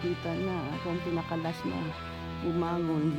nakita na ako ang pinakalas na umangon.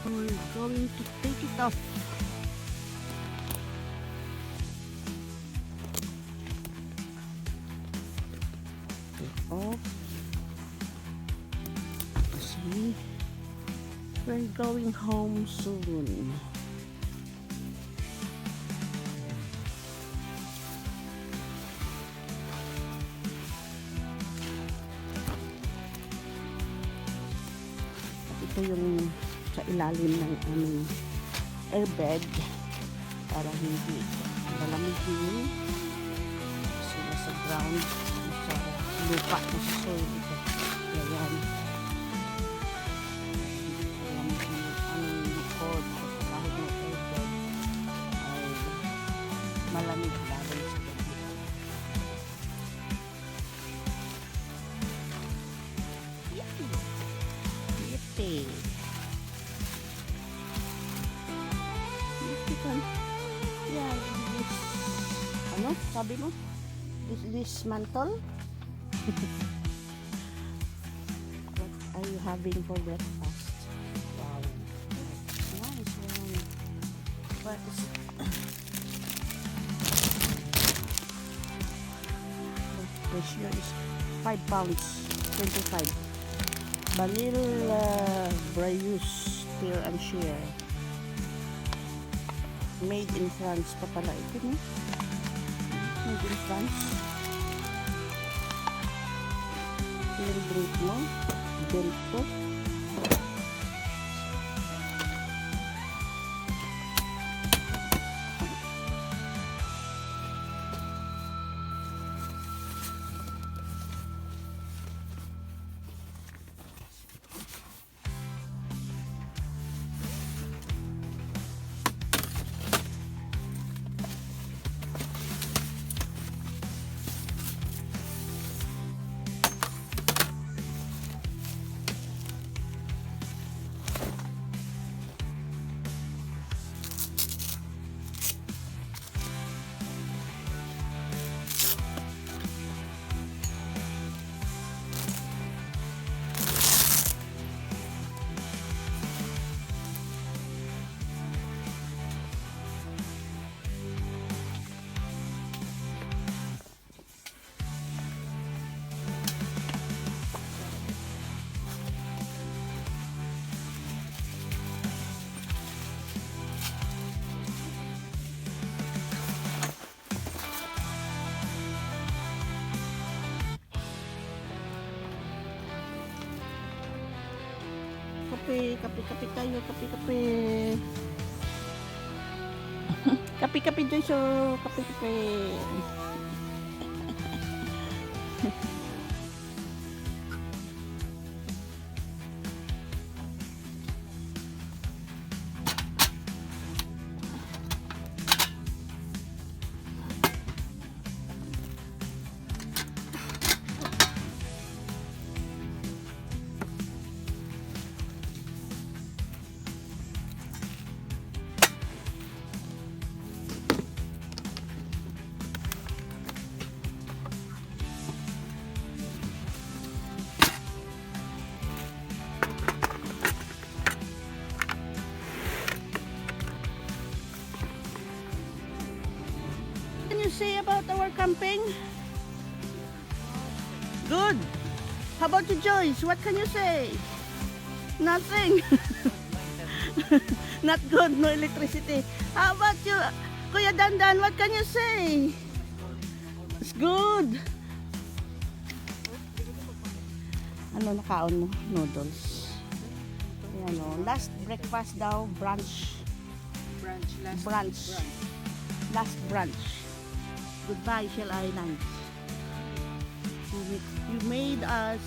We're going to take it off. Take off. See, we're going home soon. At ito yung sa ilalim ng aming airbed para hindi malamigin kasi nasa ground, sa lupa, nasa soil ito. Ayan. Malamigin yung aming likod kahit na airbed ay malamig lalo sa gabi. Yippee! Yeah, this, ano, sabi mo? This mantle? What are you having for breakfast? Wow. Nice one. What is it? The ratio is 5 pounds, 25. Vanilla Brayus, Pure and Sheer. Made in France pa pala ito, no? Made in France. Celebrate mo. Bento. Kape tayo, kape. Kape Joyce, kape. Say about our camping? Good. How about you, Joyce? What can you say? Nothing. Not good. No electricity. How about you, Kuya Dandan, what can you say? It's good. Ano nakaon mo? Noodles. Ayan o. Last breakfast daw, brunch. Brunch. Last brunch. Goodbye, Shell Islands. You made us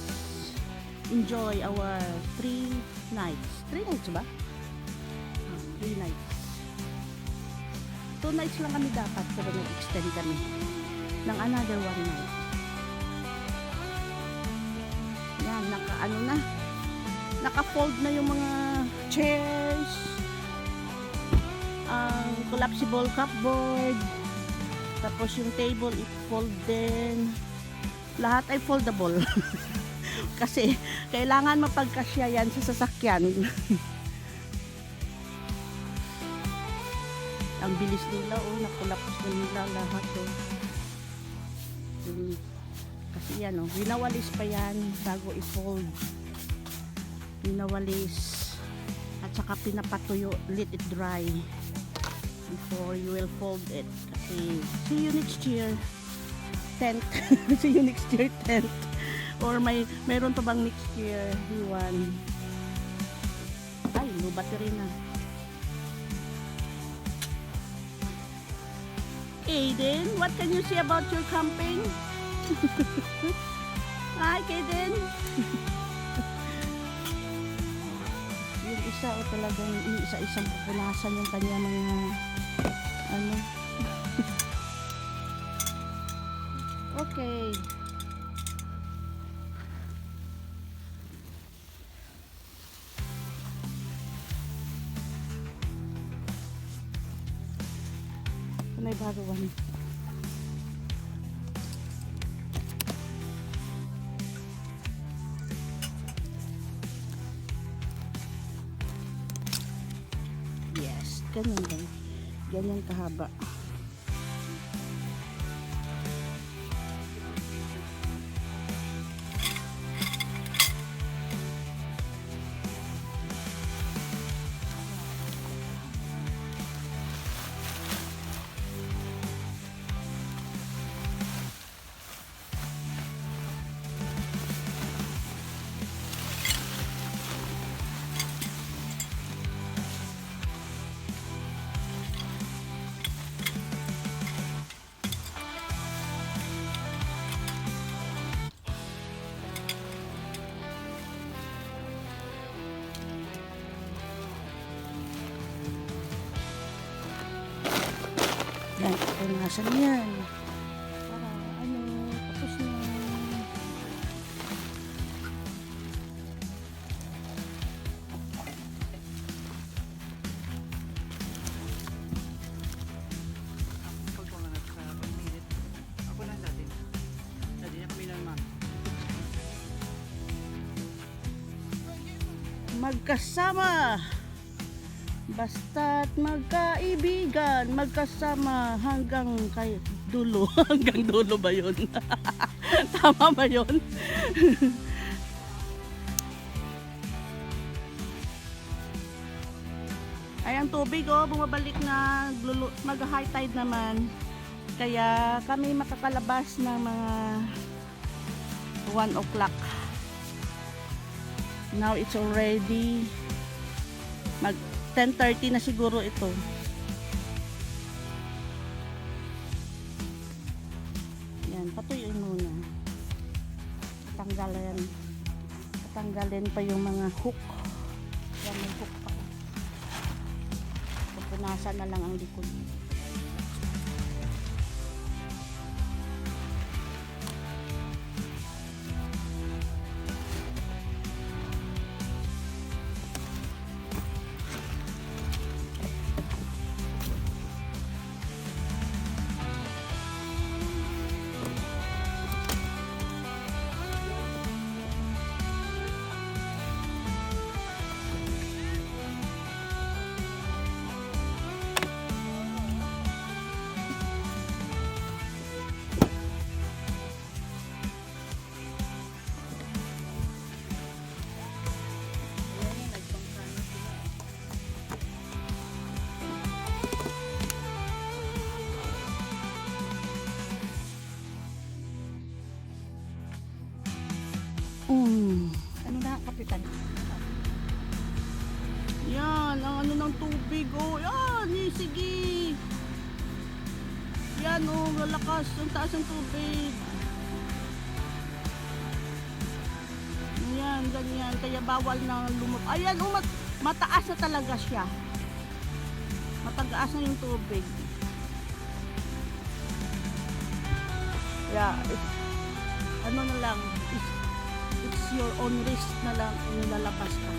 enjoy our 3 nights. 3 nights ba? 3 nights. 2 nights lang kami dapat pero nag-extend kami ng another 1 night. Yan, naka-fold na yung mga chairs, ang collapsible cupboard, tapos yung table i-fold din. Lahat ay foldable. Kasi kailangan mapagkasya yan sa sasakyan. Ang bilis nila, nakulaps na nila lahat. Kasi yan, winawalis pa yan bago i-fold. Winawalis at saka pinapatuyo, let it dry before you will fold it. Kasi see you next year tent. See you next year tent. Or mayroon pa bang next year Iwan? Ay, no battery na. Aiden, what can you say about your camping? Hi, Aiden. Yung isa talagang isa-isang pupunasan yung kanya mga ano. Okay. May bago one. Yes, ganyan lang. Ganyan kahaba. Yan, punasan yan. Para tapos na. Magkasama. Basta't magkaibigan, magkasama hanggang kay dulo. Hanggang dulo ba yun? Tama ba yun? Ay, ang tubig bumabalik na, mag-high tide naman. Kaya kami makakalabas ng mga 1 o'clock. Now it's already 10:30 na siguro ito. Yan, patuyuin muna. Tatanggalin pa yung mga hook. Yan, may hook pa. Pupunasan na lang ang likod. kapitan. Yan, ang ano ng tubig. Oh, yan, sige. Yan, oh, lalakas. Ang taas ng tubig. Yan, ganyan. Kaya bawal na lumot. Ayan, oh, mataas na talaga siya. Matagaas na yung tubig. Yeah, ano na lang, it's your own risk na lang kung lalakas ka.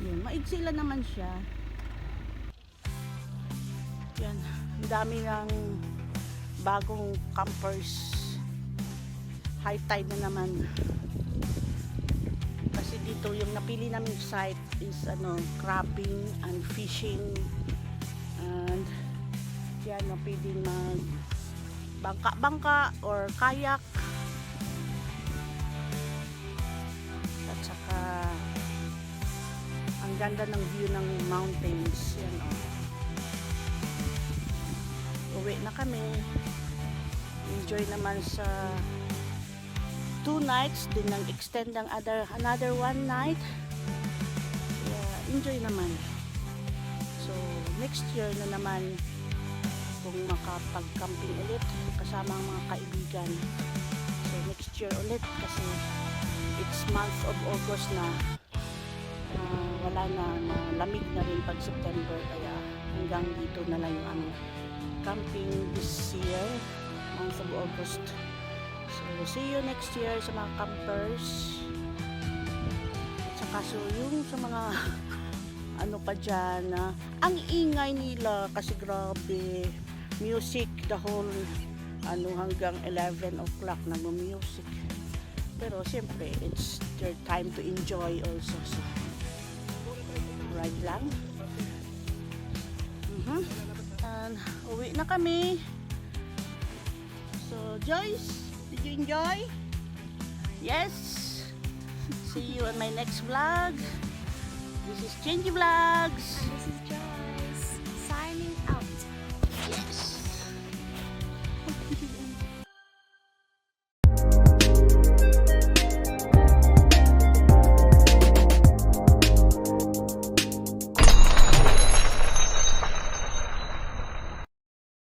Yan, maigsi lang naman siya. Yan, ang dami ng bagong campers. High tide na naman. Kasi dito yung napili naming site is crabbing and fishing. And yan, pwedeng mag bangka-bangka or kayak. At saka ang ganda ng view ng mountains. Yan, oh. Uwi na kami. Enjoy naman sa 2 nights, din nang extend ng another 1 night. Yeah, enjoy naman. So, next year na naman kung makapag-camping ulit kasama ang mga kaibigan. So, next year ulit kasi it's month of August na. Wala na, lamig na rin pag September, kaya hanggang dito na lang yung camping this year, month of August. So, see you next year sa mga campers. At saka so yung sa mga ano pa dyan, ang ingay nila kasi grabe. Music the whole hanggang 11 o'clock nag-music. Pero siyempre, it's their time to enjoy also. So, ride lang. And uwi na kami. So, Joyce, did you enjoy? Yes. See you on my next vlog. This is Chingy Vlogs. This is John.